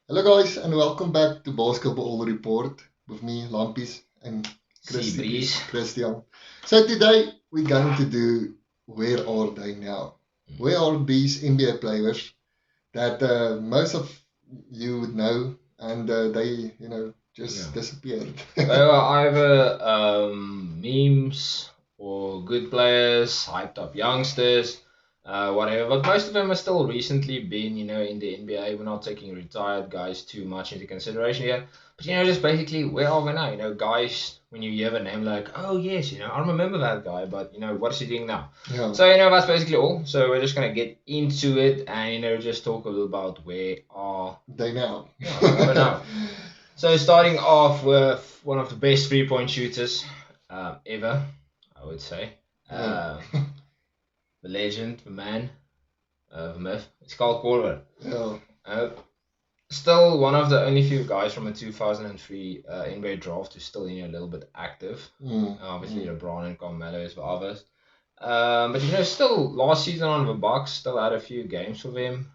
Hello guys and welcome back to Basketball Report with me, Lampies, and Sea breeze. Christian. So today we're going to do Where Are They Now? Where are these NBA players that most of you would know and they, just Yeah. disappeared? They were either memes or good players, hyped up youngsters, whatever. But most of them are still recently been, in the NBA. We're not taking retired guys too much into consideration here. But just basically, where are we now? Guys, when you hear the name, like, oh yes, I remember that guy, but what is he doing now? Yeah. So that's basically all. So we're just gonna get into it and just talk a little about where are They now. where are we now. So starting off with one of the best 3-point shooters ever, I would say. Yeah. The legend, the man, the myth. It's Carl Korver. Yeah. Still one of the only few guys from a 2003 NBA draft who's still a little bit active. Obviously LeBron and Carmelo is the others. But still last season on the Bucks, still had a few games for them.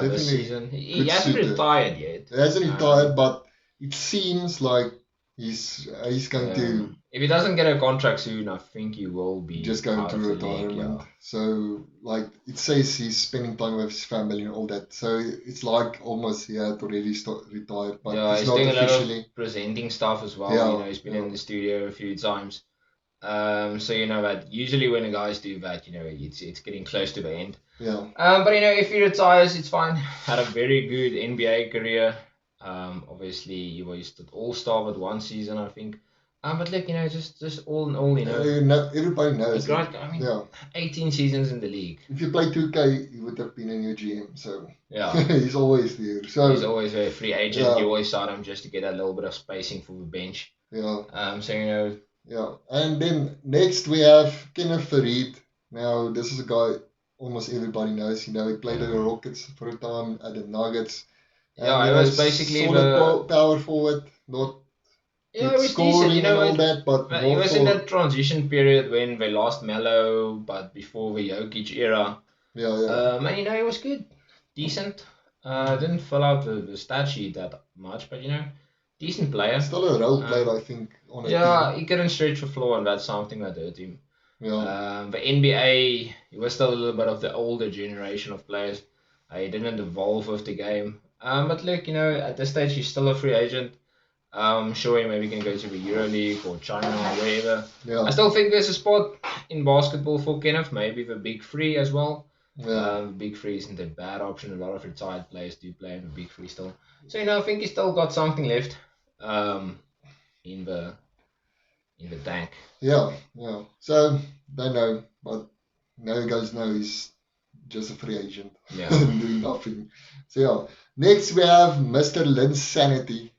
This season he hasn't retired yet. He hasn't retired, but it seems like he's going to. If he doesn't get a contract soon, I think he will be just going out to of the retirement. league, yeah. So like it says he's spending time with his family and all that. So it's like almost he had already retired, but he's not doing officially. A lot of presenting stuff as well. Yeah, He's been in the studio a few times. So that usually when the guys do that, it's getting close to the end. Yeah. But if he retires, it's fine. Had a very good NBA career. Obviously he was all-star with one season, I think. But look, just all in all, everybody knows. I mean, yeah. 18 seasons in the league. If you play 2K, he would have been a new GM. So yeah, he's always there. So he's always a free agent. Yeah. You always sign him just to get a little bit of spacing for the bench. Yeah. So Yeah, and then next we have Kenneth Faried. Now this is a guy almost everybody knows. He played at the Rockets for a time, at the Nuggets. Yeah, he was basically solid power forward, not it was scoring decent, and all that, but it was in that transition period when they lost Melo, but before the Jokic era. Yeah. And he was good, decent. Didn't fill out the stat sheet that much, but decent player. Still a role player, I think. On a team. He couldn't stretch the floor, and that's something that hurt him. Yeah. The NBA, he was still a little bit of the older generation of players. He didn't evolve with the game. But look, at this stage he's still a free agent. Sure, maybe he can go to the EuroLeague or China or wherever. Yeah. I still think there's a spot in basketball for Kenneth, maybe the Big Three as well. Yeah. The Big Three isn't a bad option. A lot of retired players do play in the Big Three still. So I think he's still got something left in the tank. Yeah. So they know, but now you guys know he's just a free agent. Yeah. Doing nothing. So yeah. Next we have Mr. Linsanity.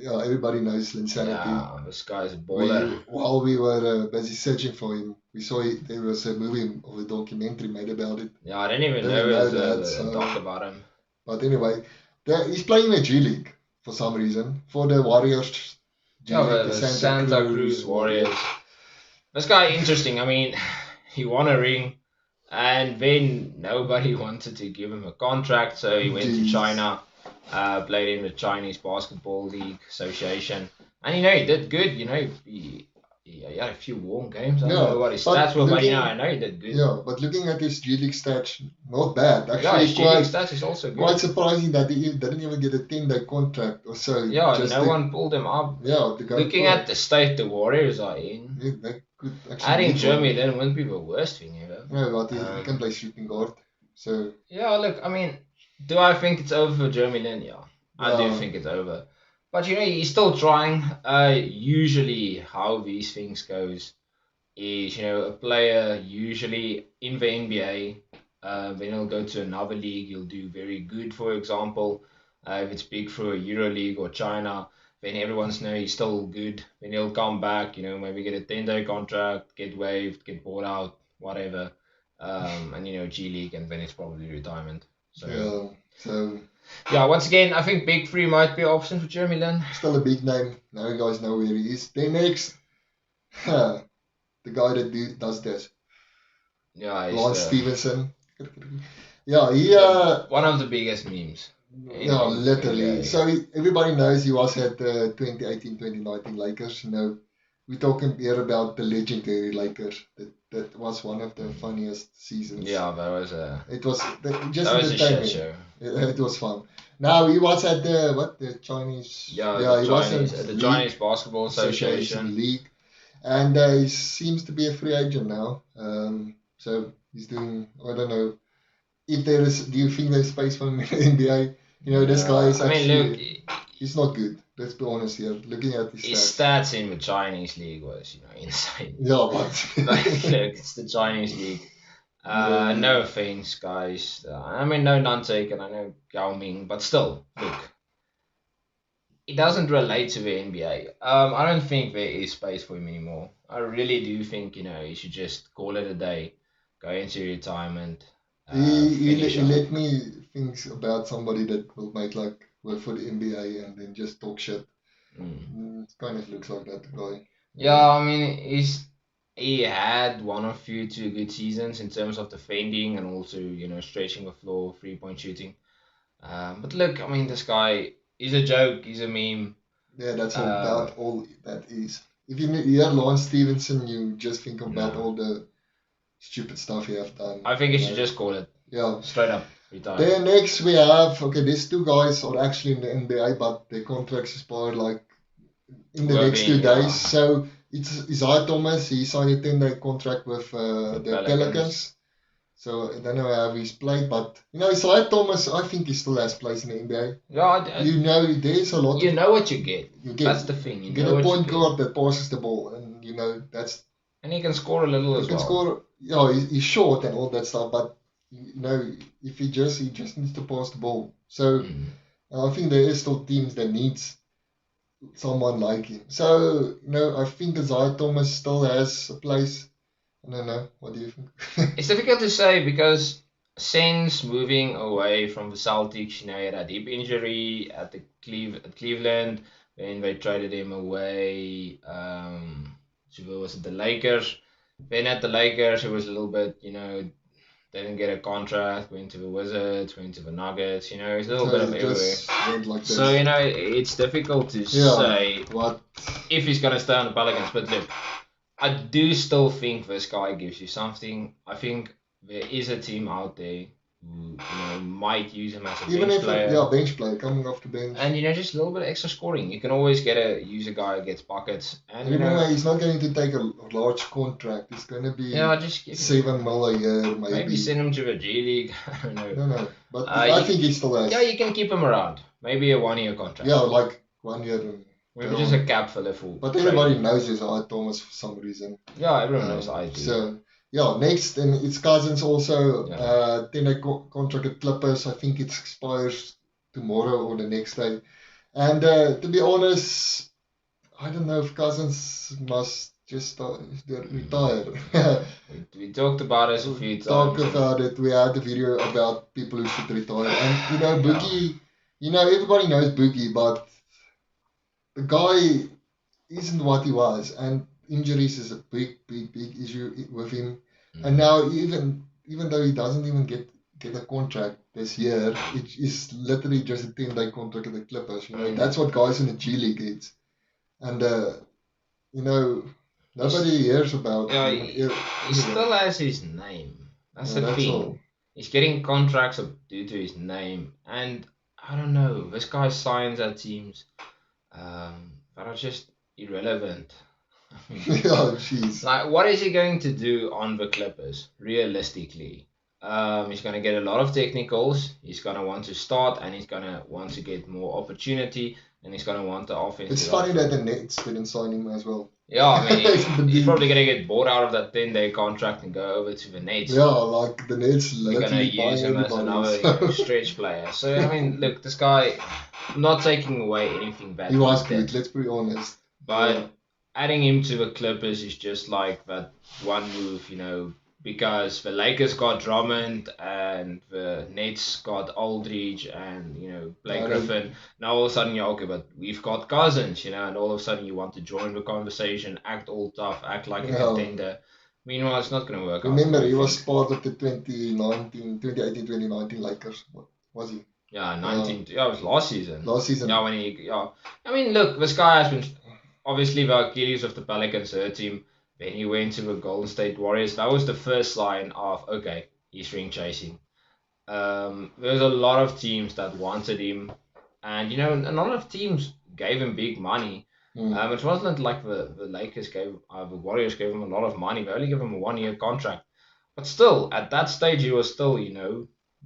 Everybody knows Linsanity. Yeah, this guy's a baller. While we were busy searching for him, we saw there was a movie or a documentary made about it. Yeah, I didn't even know there was a doc about him. But anyway, he's playing in the G League for some reason, for the Warriors. The Santa Cruz Warriors. This guy interesting. I mean, he won a ring, and then nobody wanted to give him a contract, so he went to China, played in the Chinese Basketball League Association, and he did good. He had a few warm games. I don't know what his stats were, but I know he did good. Yeah, but looking at his G League stats, not bad. Actually, his G League stats is also good. Quite surprising that he didn't even get a 10-day contract or so. Yeah, no one pulled him up. Yeah, looking at the state the Warriors are in. Yeah, they could actually. Adding Jeremy then wouldn't be the worst thing ever. No, but he can play shooting guard. So. Yeah, look, I mean, do I think it's over for Jeremy Lin? Yeah, I do think it's over. But he's still trying. Usually, how these things goes is a player usually in the NBA, then he'll go to another league. He'll do very good. For example, if it's big for a EuroLeague or China, then everyone's know he's still good. Then he'll come back. Maybe get a 10-day contract, get waived, get bought out, whatever. And G League, and then it's probably retirement. So. Yeah, once again, I think Big Three might be an option for Jeremy Lin. Still a big name. Now you guys know where he is. Then next, the guy that does this. Yeah, Lance Stevenson. Yeah, he one of the biggest memes. Yeah, in literally. NBA. So everybody knows he was at the 2018-2019 Lakers. We're talking here about the legendary Lakers. That was one of the funniest seasons. Yeah, It was just that was a shit entertaining. show. It was fun. Now he was at the Chinese. Yeah, Yeah, he was in The league Chinese Basketball association Association. league, and he seems to be a free agent now. So he's doing. I don't know if there is. Do you think there's space for him in the NBA? This guy is I mean, look, actually. He's not good. Let's be honest here. Looking at his his stats. stats in the Chinese league was, insane. Yeah, but Like, look, it's the Chinese league. yeah. No offense, guys. I mean, no none taken. I know Gao Ming, but still, look, it doesn't relate to the NBA. I don't think there is space for him anymore. I really do think, he should just call it a day, go into retirement, finish He up. let me think about somebody that will make like work for the NBA and then just talk shit. It kind of looks like that guy. Yeah, I mean, he had one or few two good seasons in terms of defending and also, stretching the floor, 3-point shooting. But look, I mean, this guy is a joke, he's a meme. Yeah, that's Uh, about all that is. If you hear Lawrence Stevenson, you just think about no. all the stupid stuff he have done. I think he should just call it Yeah. straight up retire. Then next we have, okay, these two guys are actually in the NBA, but their contracts expire like in the next 2 days. So it's Isaiah Thomas. He signed a 10-day contract with the Pelicans. So I don't know how he's played, but Isaiah Thomas, I think he still has place in the NBA. Yeah, there's a lot. You know what you get. That's the thing. You get a point guard that passes the ball, and that's. And he can score a little as well. He can score. Yeah, he's short and all that stuff, but if he just needs to pass the ball. So I think there is still teams that needs someone like him. So I think Isaiah Thomas still has a place. I don't know. What do you think? It's difficult to say because since moving away from the Celtics, he had a deep injury at Cleveland. Then they traded him away. So was it the Lakers? Then at the Lakers, it was a little bit, didn't get a contract. Went to the Wizards, went to the Nuggets. It's a little bit of everywhere. Like so it's difficult to say if he's gonna stay on the Pelicans. But look, I do still think this guy gives you something. I think there is a team out there who might use him as a bench player. Bench player coming off the bench. And just a little bit extra scoring. You can always use a guy who gets buckets. And remember, he's not going to take a large contract. It's going to be just $7 million a year, maybe. Maybe send him to the G League. I don't know. No, but I think he still has. Yeah, you can keep him around. Maybe a 1-year contract. Yeah, like 1 year. Maybe just a cap filler for. But everybody knows Isaiah Thomas for some reason. Yeah, everyone knows I do. So, next, and it's Cousins also. 10-day contract at Clippers. I think it expires tomorrow or the next day. And to be honest, I don't know if Cousins must just retire. we talked about it a few times. Talked about it. We had a video about people who should retire. And, Boogie, everybody knows Boogie, but the guy isn't what he was, and injuries is a big issue with him. And now even though he doesn't even get a contract this year, it is literally just a 10-day contract at the Clippers. That's what guys in the G League get. And nobody hears about. Yeah, he still has his name. That's the thing. All. He's getting contracts due to his name, and I don't know. This guy signs at teams that are just irrelevant. Jeez. Like, what is he going to do on the Clippers, realistically? He's going to get a lot of technicals. He's going to want to start, and he's going to want to get more opportunity, and he's going to want the offense. It's funny that the Nets didn't sign him as well. Yeah, I mean, he's probably going to get bored out of that 10-day contract and go over to the Nets. Yeah, like the Nets They're going to use him as another stretch player. So, I mean, look, this guy, I'm not taking away anything bad. He was good, let's be honest. But adding him to the Clippers is just like that one move, because the Lakers got Drummond and the Nets got Aldridge and Blake Griffin. Now all of a sudden you're okay, but we've got Cousins, and all of a sudden you want to join the conversation, act all tough, act like a contender. Meanwhile, it's not going to work. Remember, he was part of the 2018-2019 Lakers, was he? Yeah, 19. Yeah, it was last season. Last season. Yeah, when he. Yeah. I mean, look, this guy has been obviously the Achilles of the Pelicans third team. Then he went to the Golden State Warriors. That was the first sign of okay, he's ring chasing. There's a lot of teams that wanted him, and a lot of teams gave him big money. It wasn't like the Lakers gave the Warriors gave him a lot of money. They only gave him a 1 year contract, but still at that stage he was still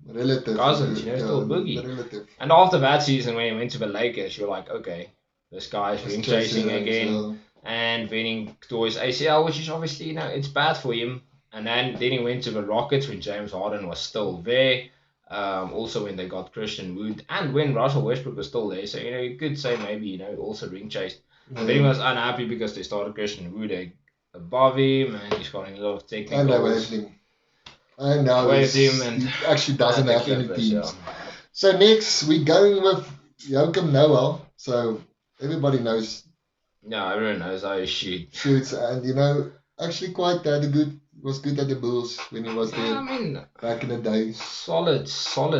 relative. Cousins, still Boogie. Relative. And after that season when he went to the Lakers, you're like, okay, this guy's ring chasing again, and winning towards ACL, which is obviously it's bad for him. And then he went to the Rockets when James Harden was still there. Also when they got Christian Wood and when Russell Westbrook was still there. So you could say maybe also ring chased. But then he was unhappy because they started Christian Wood above him and he's got a lot of technical. And they waived him. And now he actually doesn't have any teams. Yeah. So next we're going with Joakim Noah. So everybody knows. Yeah, everyone knows how he shoots, and actually quite was good at the Bulls when he was there. I mean, back in the day. Solid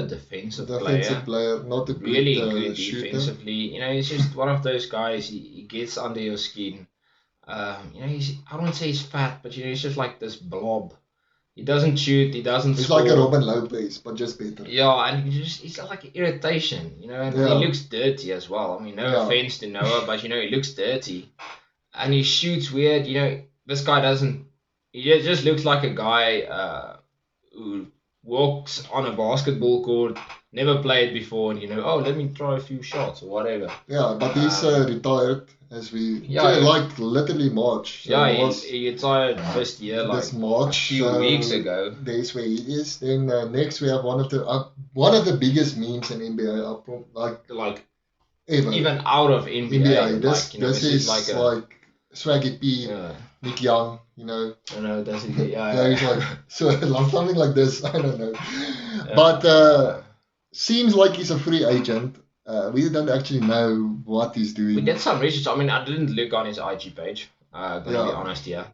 defensive player, not a really good shooter. Defensively. He's just one of those guys. He gets under your skin. I don't want to say he's fat, but he's just like this blob. He doesn't shoot. He doesn't. He's score. like a Robin Lopez, but just better. Yeah, and he's like irritation. And he looks dirty as well. I mean, no offense to Noah, but he looks dirty, and he shoots weird. This guy doesn't. He just looks like a guy who walks on a basketball court, never played before, and let me try a few shots or whatever. Yeah, but he's retired as we like literally March. So he retired this year, this March, a few weeks ago. That's where he is. Then next we have one of the biggest memes in NBA, like ever. Even out of NBA. This is like Swaggy P, Nick Young. I know that's it. He's like something like this. I don't know, but seems like he's a free agent. We don't actually know what he's doing. We did some research. I mean, I didn't look on his IG page. Gonna be honest here.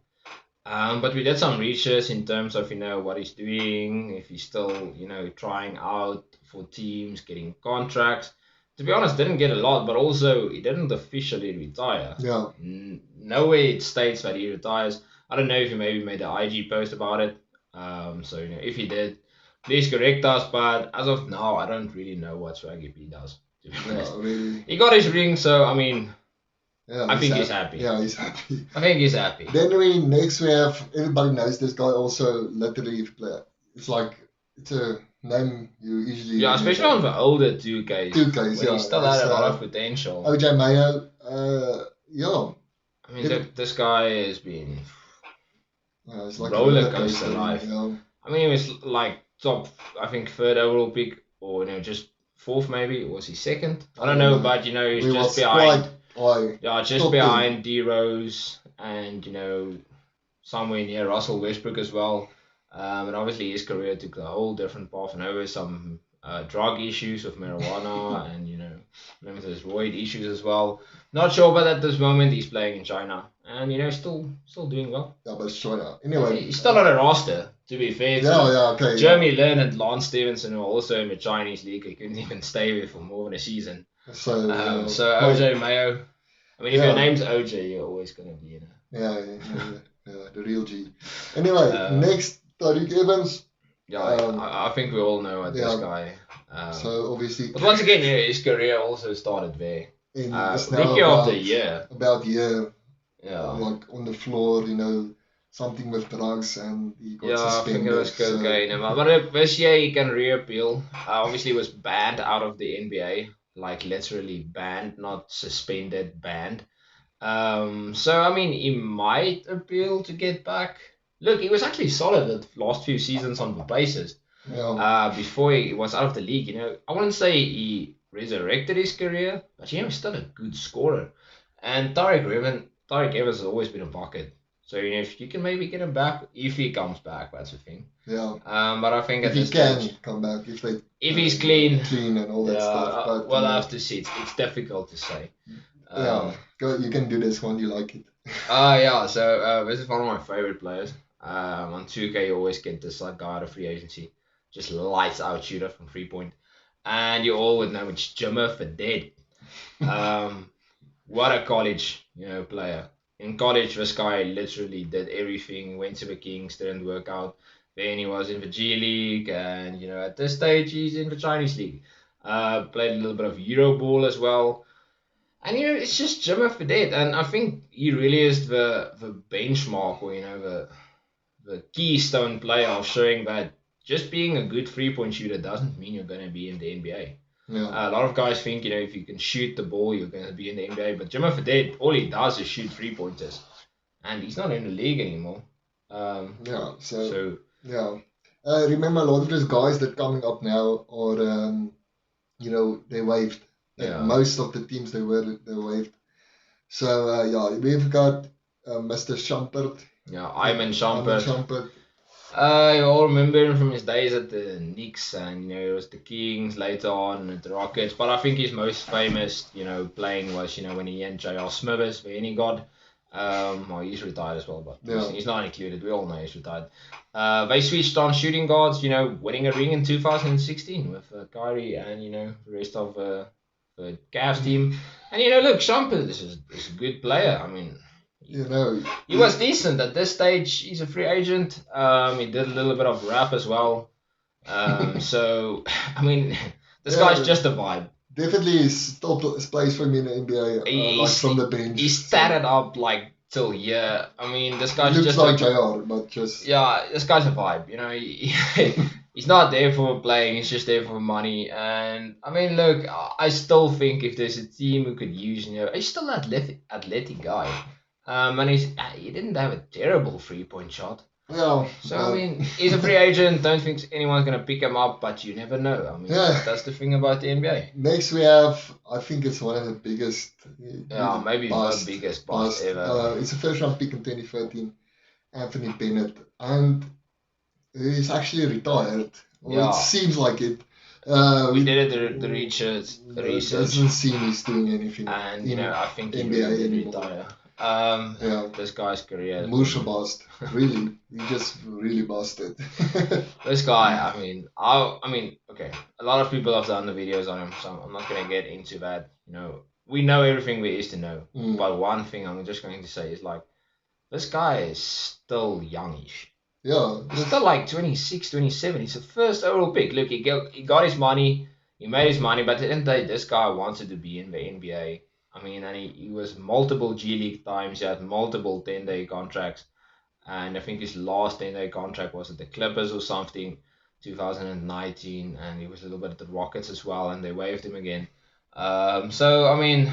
But we did some research in terms of what he's doing, if he's still trying out for teams, getting contracts. To be honest, didn't get a lot, but also he didn't officially retire. Yeah. Nowhere it states that he retires. I don't know if he maybe made an IG post about it. So if he did, please correct us. But as of now, I don't really know what Swaggy P does. To be honest, really. He got his ring, so I mean, I think he's happy. Yeah, he's happy. I think he's happy. Then next we have, everybody knows this guy also literally player. It's like it's a name you usually. Yeah, especially on the older 2Ks. 2Ks, yeah. He still had a lot of potential. OJ Mayo, yeah. I mean, this guy has been it's like roller coaster life. Yeah. I mean, he was like top, I think third overall pick, or just fourth maybe. Or was he second? I don't know, but he's just behind. Just behind D Rose and somewhere near Russell Westbrook as well. And obviously his career took a whole different path, and over some drug issues with marijuana and there's roid issues as well. Not sure, but at this moment he's playing in China and still doing well. Yeah, but it's China. Anyway, he's still on a roster, to be fair. Okay. Jeremy Lin and Lance Stevenson were also in the Chinese league. He couldn't even stay there for more than a season. So OJ Mayo. I mean, if your name's OJ, you're always gonna be in a. Yeah, the real G. Anyway, next Tariq Evans. Yeah, I think we all know this guy. So obviously. But once again, his career also started there. Rookie of the year. About year. Yeah. Like on the floor, something with drugs, and he got suspended. I think it was cocaine. But this year he can reappeal. Obviously, was banned out of the NBA. Like literally banned, not suspended, banned. So I mean, he might appeal to get back. Look, he was actually solid the last few seasons on the basis. Yeah. Before he was out of the league, I wouldn't say he resurrected his career, but he's still a good scorer. And Tariq Evans has always been a bucket. So if you can maybe get him back, if he comes back, that's the thing. Yeah. But I think if he can come back, if he's clean and all that stuff. But, well, I have to see. It's difficult to say. You can do this one. You like it. So this is one of my favorite players. On 2K, you always get this guy out of free agency, just lights out shooter from 3-point. and you all would know it's Jimmer Faried. What a college, player. In college, this guy literally did everything. Went to the Kings, didn't work out. Then he was in the G League, and at this stage he's in the Chinese League. Played a little bit of Euroball as well, and it's just Jimmer Faried, and I think he really is the benchmark, or the keystone player of showing that just being a good 3-point shooter doesn't mean you're going to be in the NBA. Yeah. A lot of guys think, if you can shoot the ball, you're going to be in the NBA. But Jimmer Faried, all he does is shoot 3-pointers. And he's not in the league anymore. Yeah. So Yeah. Remember, a lot of those guys that coming up now are, they waived. Yeah. Most of the teams they waived. So yeah, we've got Mr. Shumpert. yeah, Iman Shumpert. Shumpert. I all remember him from his days at the Knicks, and it was the Kings later on at the Rockets. But I think his most famous, playing was when he and J.R. Smithers, where he got. Well, he's retired as well, but he's not included. We all know he's retired. They switched on shooting guards, winning a ring in 2016 with Kyrie and the rest of the Cavs team. And look, Shumpert is a good player. I mean. He was decent at this stage. He's a free agent. He did a little bit of rap as well. So I mean, this guy's just a vibe. Definitely still plays for me in the NBA, like from the bench. He's tatted up like till here. I mean, this guy's looks just like JR, but just this guy's a vibe. He's not there for playing. He's just there for money. And I mean, look, I still think if there's a team who could use, he's still an athletic guy. And he didn't have a terrible 3-point shot. Yeah. So I mean, he's a free agent. Don't think anyone's gonna pick him up, but you never know. I mean, that's the thing about the NBA. Next we have, I think it's one of the biggest. Maybe the biggest bust ever. It's a first-round pick in 2013, Anthony Bennett, and he's actually retired. Well, it seems like it. We did it the research. It doesn't seem he's doing anything. And I think he NBA really anymore. retire. This guy's career. Musha bust. Really. He just really busted. This guy, I mean, okay. A lot of people have done the videos on him, so I'm not gonna get into that. We know everything there is to know. But one thing I'm just going to say is like, this guy is still youngish. Yeah. He's still like 26, 27. He's the first overall pick. Look, he got his money. He made his money, but at the end of the day, this guy wanted to be in the NBA. I mean, and he was multiple G League times. He had multiple 10-day contracts. And I think his last 10-day contract was at the Clippers or something, 2019. And he was a little bit at the Rockets as well, and they waived him again. So, I mean,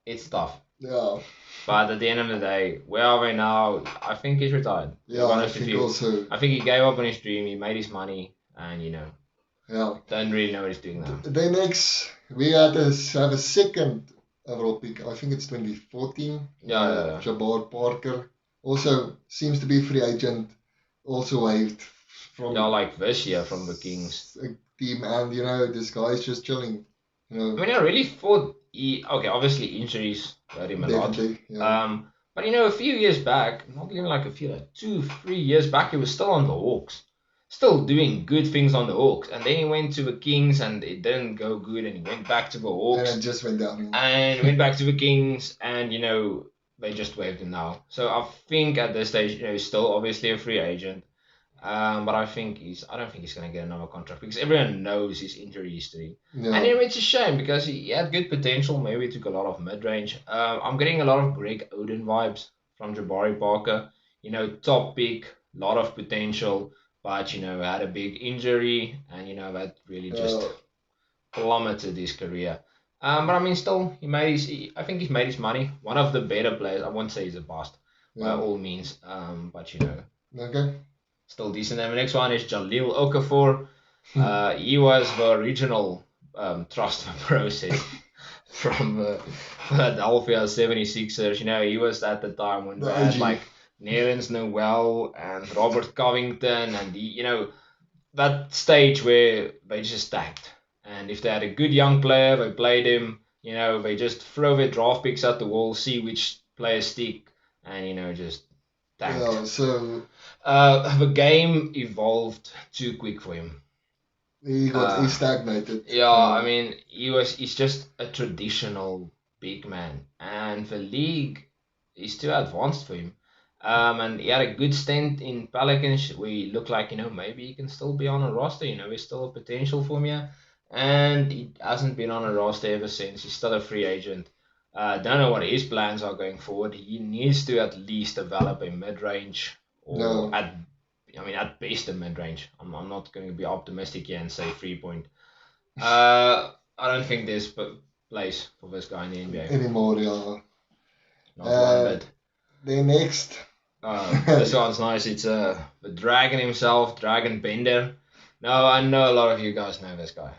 it's tough. Yeah. But at the end of the day, where are we now? I think he's retired. Yeah, I think also. I think he gave up on his dream. He made his money, and yeah, don't really know what he's doing now. Then next, we had to have a second overall pick. I think it's 2014. Yeah. Jabbar Parker also seems to be free agent. Also waived from. Yeah, like this year from the Kings team, and this guy's just chilling. I mean, I really thought obviously injuries hurt him a lot. Yeah. But a few years back, not even like a few, like 2-3 years back, he was still on the Hawks, still doing good things on the Hawks, and then he went to the Kings and it didn't go good, and he went back to the Hawks. And it just went down. And went back to the Kings, and they just waived him now. So I think at this stage, he's still obviously a free agent. But I don't think he's going to get another contract because everyone knows his injury history. Yeah. And it's a shame because he had good potential. Maybe he took a lot of mid-range. I'm getting a lot of Greg Oden vibes from Jabari Parker. Top pick, lot of potential, but had a big injury, and that really just plummeted his career. But I mean, still, I think he's made his money. One of the better players. I won't say he's a bust by all means, but Okay. Still decent. And the next one is Jahlil Okafor. He was the original transfer process from Philadelphia 76ers. He was at the time when they had like Nerlens Noel and Robert Covington, and that stage where they just tanked. And if they had a good young player, they played him. They just throw their draft picks at the wall, see which players stick, and just tanked. Yeah, so the game evolved too quick for him. he stagnated. Yeah, I mean, he's just a traditional big man, and the league is too advanced for him. And he had a good stint in Pelicans where he looked like, maybe he can still be on a roster, there's still a potential for him here. And he hasn't been on a roster ever since. He's still a free agent. Don't know what his plans are going forward. He needs to at least develop a mid range or No. at best a mid range. I'm not going to be optimistic here and say 3 point. I don't think there's place for this guy in the NBA. Anymore, yeah. Not one bit. Then next. This one's nice. It's the Dragon himself, Dragon Bender. Now, I know a lot of you guys know this guy.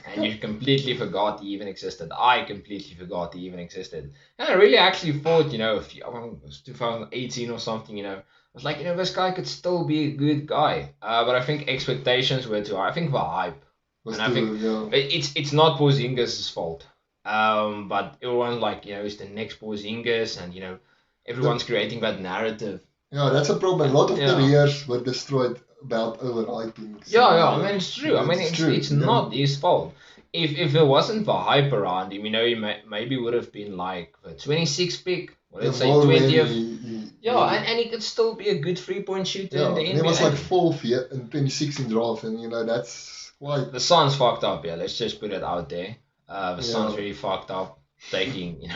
And you completely forgot he even existed. I completely forgot he even existed. And I really actually thought, it was 2018 or something, I was like, this guy could still be a good guy. But I think expectations were too high. I think the hype. And I think it's not Porzingis' fault. But everyone's like, it's the next Porzingis, and everyone's creating that narrative. Yeah, that's a problem. A lot of careers were destroyed about overhyping. So, I mean, it's true. I mean, it's not his fault. If there wasn't the hype around him, he maybe would have been like the 26th pick, or let's say 20th. And he could still be a good 3-point shooter in the NBA. He was like 4th year and 26 in draft, and that's quite. The Suns fucked up, let's just put it out there. The Suns really fucked up taking,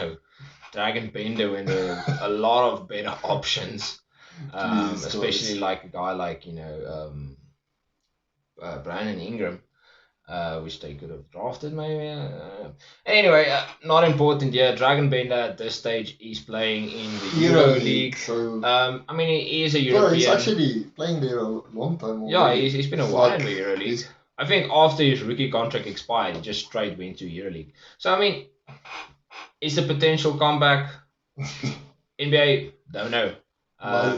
Dragon Bender when there were a lot of better options. Especially like a guy like Brandon Ingram, which they could have drafted maybe. Anyway, not important. Dragon Bender at this stage is playing in the Euro League. So, I mean, he is a European. He's actually playing there a long time already. Yeah, he's been a while in the Euro League. I think after his rookie contract expired, he just straight went to Euro League. So I mean, it's a potential comeback. NBA, don't know.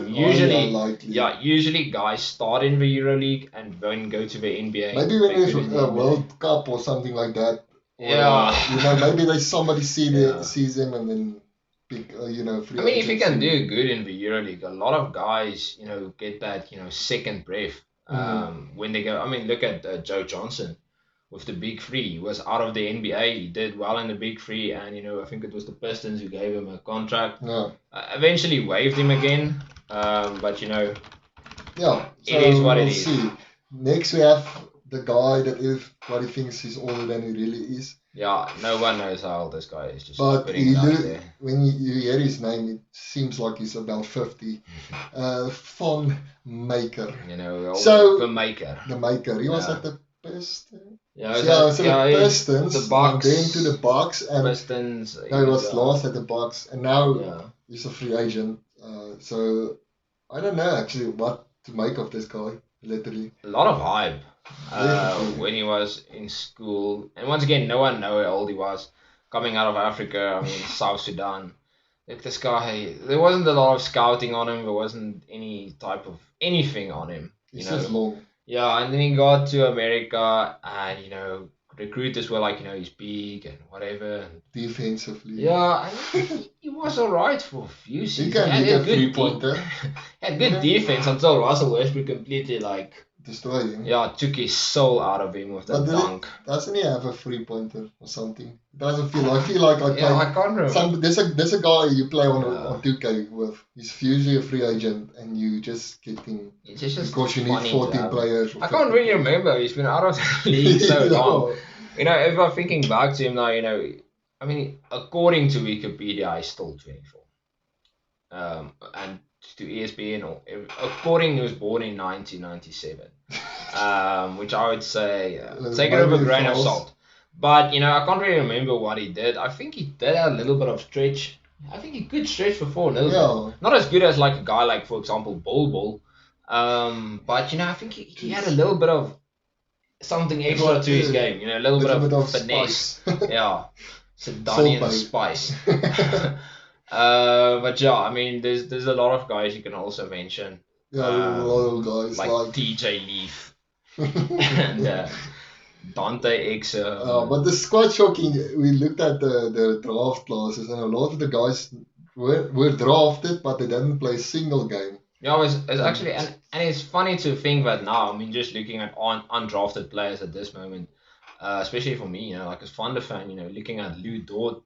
Usually guys start in the EuroLeague and then go to the NBA. Maybe when there's a World Cup or something like that. Or, maybe somebody sees him and then pick. Free I mean, if you can do good in the EuroLeague, a lot of guys, get that, second breath when they go. I mean, look at Joe Johnson with the Big Three. He was out of the NBA. He did well in the Big Three, and I think it was the Pistons who gave him a contract. Yeah. Eventually waived him again, but Yeah. So it is what it is. See. Next we have the guy that everybody thinks he's older than he really is. Yeah, no one knows how old this guy is. Just but putting it out there. When you hear his name, it seems like he's about 50. Von Maker. The Maker. The Maker. He was at the Pistons. The Pistons, the Bucks, and then to the Bucks, and Pistons. He was last at the Bucks, and now he's a free agent. So I don't know actually what to make of this guy. Literally, a lot of hype when he was in school, and once again, no one knew how old he was. Coming out of Africa, I mean South Sudan. Like this guy, there wasn't a lot of scouting on him. There wasn't any type of anything on him. He's just long. Yeah, and then he got to America, and recruiters were like, he's big and whatever. Defensively. Yeah, and he was alright for a few seasons. He had a good 3-pointer. Had good defense until Russell Westbrook completely destroyed him. Yeah, took his soul out of him with that dunk. Doesn't he have a 3-pointer or something? It doesn't feel. I feel like I can't remember. There's a guy you play on 2K with. He's usually a free agent, and you just get him because you need 14 players. I can't really remember. He's been out of the league so long. If I'm thinking back to him now, I mean, according to Wikipedia, he's still 24. And to ESPN, according he was born in 1997, which I would say take it with a grain of salt. But I can't really remember what he did. I think he did a little bit of stretch. I think he could stretch for 4 little bit. Not as good as like a guy like, for example, Bol. But I think he had a little bit of something extra to his game. A little bit of finesse. Yeah, Sardinian spice. But yeah, I mean, there's a lot of guys you can also mention. Yeah, a lot of guys like TJ Leaf and Dante X. But it's quite shocking. We looked at the draft classes, and a lot of the guys were drafted, but they didn't play a single game. Yeah, it's actually, and it's funny to think that now, I mean, just looking at undrafted players at this moment, especially for me, like as Thunder fan, looking at Lou Dort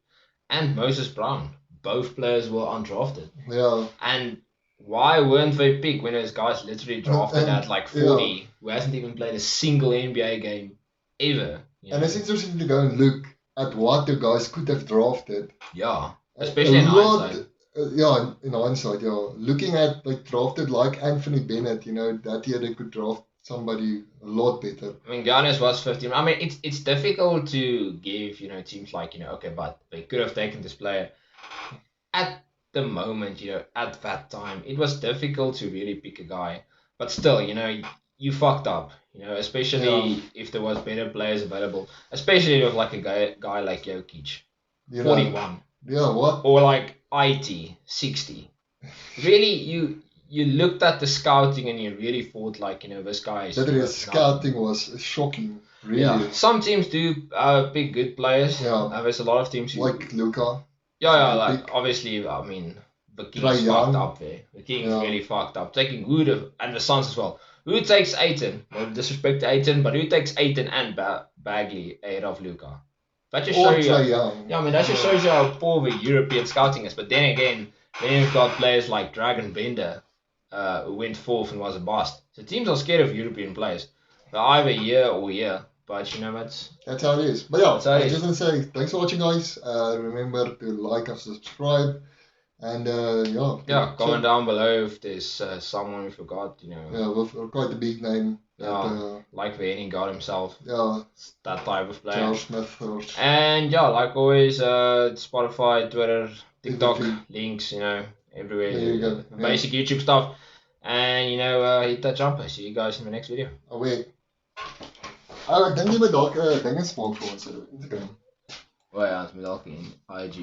and Moses Brown, both players were undrafted. Yeah. And why weren't they picked when those guys literally drafted And at like yeah. 40, who hasn't even played a single NBA game ever? And it's interesting to go and look at what the guys could have drafted. Yeah, A especially in lot, hindsight. yeah, in hindsight, yeah. Looking at like drafted like Anthony Bennett, that year they could draft somebody a lot better. I mean, Giannis was 15. I mean, it's difficult to give, teams like, okay, but they could have taken this player. At the moment, at that time, it was difficult to really pick a guy. But still, you fucked up, especially if there was better players available, especially with like a guy like Jokic, 41. Yeah, what? Or like IT, 60. Really, you looked at the scouting and you really thought like, this guy is. That scouting was shocking, really. Yeah, some teams do pick good players. Yeah. There's a lot of teams who like Luka. Yeah, like obviously, I mean, the Kings fucked up there. The Kings really fucked up. Taking Wood and the Suns as well. Who takes Aiton? No disrespect to Aiton, but who takes Aiton and Bagley ahead of Luka? That just shows you. Yeah, I mean, that just shows you how poor the European scouting is. But then again, then you've got players like Dragon Bender, who went fourth and was a bust. So teams are scared of European players. They're either year or year. But that's how it is. But yeah, I just want to say thanks for watching, guys. Remember to like and subscribe. And yeah, comment down below if there's someone we forgot, Yeah, with quite a big name. Yeah, like the Henning God himself. Yeah. That type of player. Charles Smith. And yeah, like always, Spotify, Twitter, TikTok, links, everywhere. There you go. Basic YouTube stuff. And hit that jumper. See you guys in the next video. Oh wait. Ek dink jy moet dalk 'n ding is maak vir ons Instagram. O ja, het moet dalk in IG